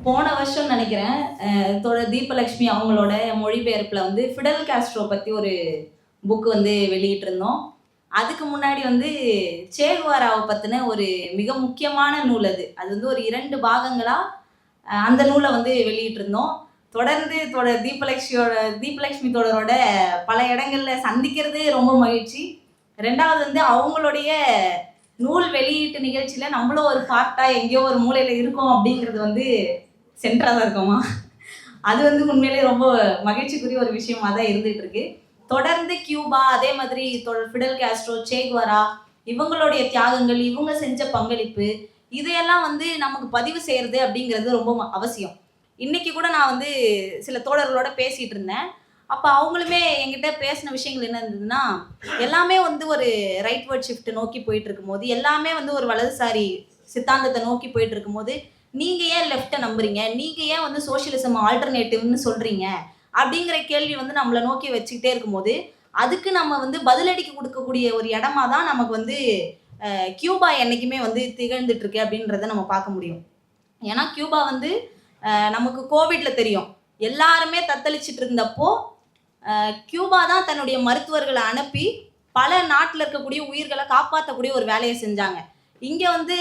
போன வருஷம் நினைக்கிறேன் தோழர் தீபலட்சுமி அவங்களோட மொழிபெயர்ப்பில் வந்து ஃபிடல் காஸ்ட்ரோ பற்றி ஒரு புக் வந்து வெளியிட்டிருந்தோம். அதுக்கு முன்னாடி வந்து சே குவாராவை பற்றின ஒரு மிக முக்கியமான நூல் அது வந்து ஒரு 2 பாகங்களாக அந்த நூலை வந்து வெளியிட்டிருந்தோம். தொடர்ந்து தோழர் தீபலட்சுமி தோழரோட பல இடங்களில் சந்திக்கிறது ரொம்ப மகிழ்ச்சி. 2வது வந்து அவங்களுடைய நூல் வெளியீட்டு நிகழ்ச்சியில் நம்மளும் ஒரு பார்ட்டாக எங்கேயோ ஒரு மூலையில் இருக்கோம் அப்படிங்கிறது வந்து சென்டராக தான் இருக்கோமா, அது வந்து உண்மையிலே ரொம்ப மகிழ்ச்சிக்குரிய ஒரு விஷயமா தான் இருந்துகிட்டு இருக்கு. தொடர்ந்து கியூபா, அதே மாதிரி ஃபிடல் காஸ்ட்ரோ, சே குவாரா இவங்களுடைய தியாகங்கள், இவங்க செஞ்ச பங்களிப்பு, இதையெல்லாம் வந்து நமக்கு பதிவு செய்கிறது அப்படிங்கிறது ரொம்ப அவசியம். இன்னைக்கு கூட நான் வந்து சில தோழர்களோட பேசிகிட்டு இருந்தேன். அப்போ அவங்களுமே என்கிட்ட பேசின விஷயங்கள் என்ன இருந்ததுன்னா, எல்லாமே வந்து ஒரு ரைட்வர்ட் ஷிஃப்ட் நோக்கி போயிட்டு இருக்கும்போது, எல்லாமே வந்து ஒரு வலதுசாரி சித்தாந்தத்தை நோக்கி போயிட்டு இருக்கும்போது, நீங்கள் ஏன் லெஃப்ட்டை நம்புறீங்க, நீங்கள் ஏன் வந்து சோஷியலிசம் ஆல்டர்னேட்டிவ்னு சொல்கிறீங்க அப்படிங்கிற கேள்வி வந்து நம்மளை நோக்கி வச்சுக்கிட்டே இருக்கும்போது, அதுக்கு நம்ம வந்து பதிலடிக்கு கொடுக்கக்கூடிய ஒரு இடமா தான் நமக்கு வந்து கியூபா என்றைக்குமே வந்து திகழ்ந்துட்டு இருக்கு அப்படின்றத நம்ம பார்க்க முடியும். ஏன்னா கியூபா வந்து நமக்கு கோவிட்ல தெரியும், எல்லாருமே தத்தளிச்சிட்டு இருந்தப்போ கியூபா தான் தன்னுடைய மருத்துவர்களை அனுப்பி பல நாட்டில் இருக்கக்கூடிய உயிர்களை காப்பாற்றக்கூடிய ஒரு வேலையை செஞ்சாங்க. இங்கே வந்து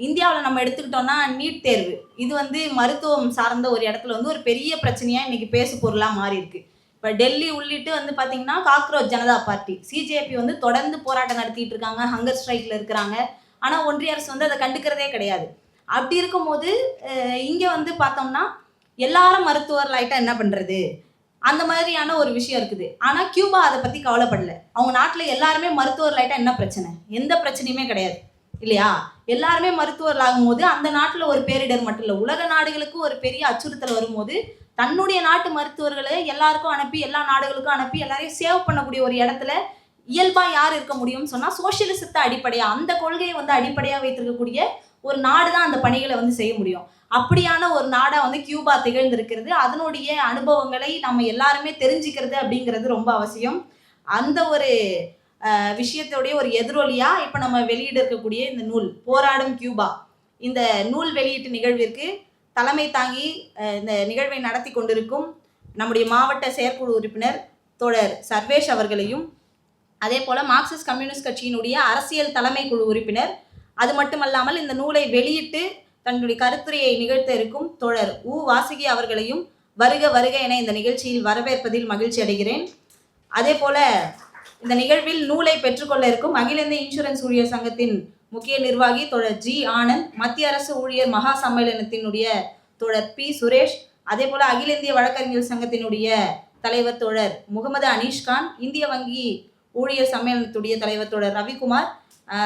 இந்தியாவில் நம்ம எடுத்துக்கிட்டோம்னா நீட் தேர்வு, இது வந்து மருத்துவம் சார்ந்த ஒரு இடத்துல வந்து ஒரு பெரிய பிரச்சனையாக இன்றைக்கி பேசு பொருளாக மாறி இருக்கு. இப்போ டெல்லி உள்ளிட்டு வந்து பார்த்திங்கன்னா காக்ரோச் ஜனதா பார்ட்டி சிஜேபி வந்து தொடர்ந்து போராட்டம் நடத்திட்டு இருக்காங்க, ஹங்கர் ஸ்ட்ரைக்கில் இருக்கிறாங்க. ஆனால் ஒன்றிய அரசு வந்து அதை கண்டுக்கிறதே கிடையாது. அப்படி இருக்கும்போது இங்கே வந்து பார்த்தோம்னா எல்லாரும் மருத்துவர்கள் ஆகிட்டா என்ன பண்ணுறது, அந்த மாதிரியான ஒரு விஷயம் இருக்குது. ஆனால் கியூபா அதை பற்றி கவலைப்படல. அவங்க நாட்டில் எல்லாருமே மருத்துவர்கள் ஆகிட்டா என்ன பிரச்சனை, எந்த பிரச்சனையுமே கிடையாது இல்லையா. எல்லாருமே மருத்துவர்கள் ஆகும்போது அந்த நாட்டில் ஒரு பேரிடர் மட்டும் இல்லை, உலக நாடுகளுக்கு ஒரு பெரிய அச்சுறுத்தல் வரும்போது தன்னுடைய நாட்டு மருத்துவர்களை எல்லாருக்கும் அனுப்பி, எல்லா நாடுகளுக்கும் அனுப்பி எல்லாரையும் சேவ் பண்ணக்கூடிய ஒரு இடத்துல இயல்பாக யார் இருக்க முடியும்னு சொன்னால் சோஷியலிசத்தை அடிப்படையாக, அந்த கொள்கையை வந்து அடிப்படையாக வைத்திருக்கக்கூடிய ஒரு நாடு தான் அந்த பணிகளை வந்து செய்ய முடியும். அப்படியான ஒரு நாடாக வந்து கியூபா திகழ்ந்திருக்கிறது. அதனுடைய அனுபவங்களை நம்ம எல்லாருமே தெரிஞ்சுக்கிறது அப்படிங்கிறது ரொம்ப அவசியம். அந்த ஒரு விஷயத்தோடைய ஒரு எதிரொலியாக இப்போ நம்ம வெளியிட இருக்கக்கூடிய இந்த நூல் போராடும் கியூபா, இந்த நூல் வெளியீட்டு நிகழ்விற்கு தலைமை தாங்கி இந்த நிகழ்வை நடத்தி கொண்டிருக்கும் நம்முடைய மாவட்ட செயற்குழு உறுப்பினர் தோழர் சர்வேஷ் அவர்களையும், அதே போல் மார்க்சிஸ்ட் கம்யூனிஸ்ட் கட்சியினுடைய அரசியல் தலைமை குழு உறுப்பினர், அது மட்டுமல்லாமல் இந்த நூலை வெளியிட்டு தன்னுடைய கருத்துரையை நிகழ்த்த இருக்கும் தோழர் வாசுகி அவர்களையும் வருக வருக என இந்த நிகழ்ச்சியில் வரவேற்பதில் மகிழ்ச்சி அடைகிறேன். அதே போல இந்த நிகழ்வில் நூலை பெற்றுக்கொள்ள இருக்கும் அகில இந்திய இன்சூரன்ஸ் ஊழியர் சங்கத்தின் முக்கிய நிர்வாகி தோழர் ஜி ஆனந்த், மத்திய அரசு ஊழியர் மகா சம்மேளனத்தினுடைய தோழர் பி சுரேஷ், அதே போல அகில இந்திய வழக்கறிஞர் சங்கத்தினுடைய தலைவர் தோழர் முகமது அனீஷ்கான், இந்திய வங்கி ஊழியர் சம்மேளனத்துடைய தலைவர் தோழர் ரவிக்குமார்,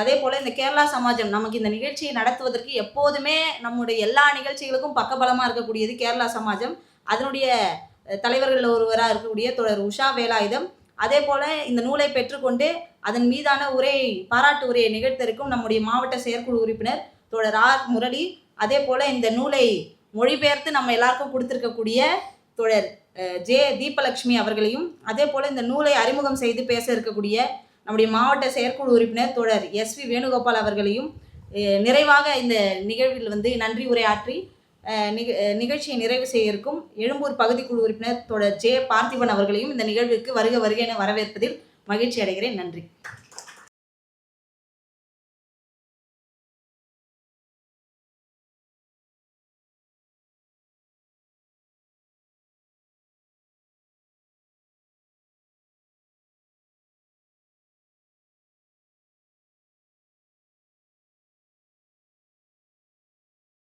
அதே போல் இந்த கேரளா சமாஜம் நமக்கு இந்த நிகழ்ச்சியை நடத்துவதற்கு எப்போதுமே நம்முடைய எல்லா நிகழ்ச்சிகளுக்கும் பக்கபலமாக இருக்கக்கூடியது கேரளா சமாஜம். அதனுடைய தலைவர்கள் ஒருவராக இருக்கக்கூடிய தோழர் உஷா வேலாயுதம், அதே போல் இந்த நூலை பெற்றுக்கொண்டு அதன் மீதான பாராட்டு உரையை நிகழ்த்திருக்கும் நம்முடைய மாவட்ட செயற்குழு உறுப்பினர் தோழர் ஆர் முரளி, அதே போல் இந்த நூலை மொழிபெயர்த்து நம்ம எல்லாருக்கும் கொடுத்துருக்கக்கூடிய தோழர் ஜே தீபலட்சுமி அவர்களையும், அதே போல் இந்த நூலை அறிமுகம் செய்து பேச இருக்கக்கூடிய நம்முடைய மாவட்ட செயற்குழு உறுப்பினர் தோழர் எஸ்வி வேணுகோபால் அவர்களையும் நிறைவாக இந்த நிகழ்வில் வந்து நன்றி உரையாற்றி நிகழ்ச்சியை நிறைவு செய்ய இருக்கும் எழும்பூர் பகுதிக்குழு உறுப்பினர் தோழர் ஜே பார்த்திபன் அவர்களையும் இந்த நிகழ்விற்கு வருக வருக என வரவேற்பதில் மகிழ்ச்சி அடைகிறேன். நன்றி.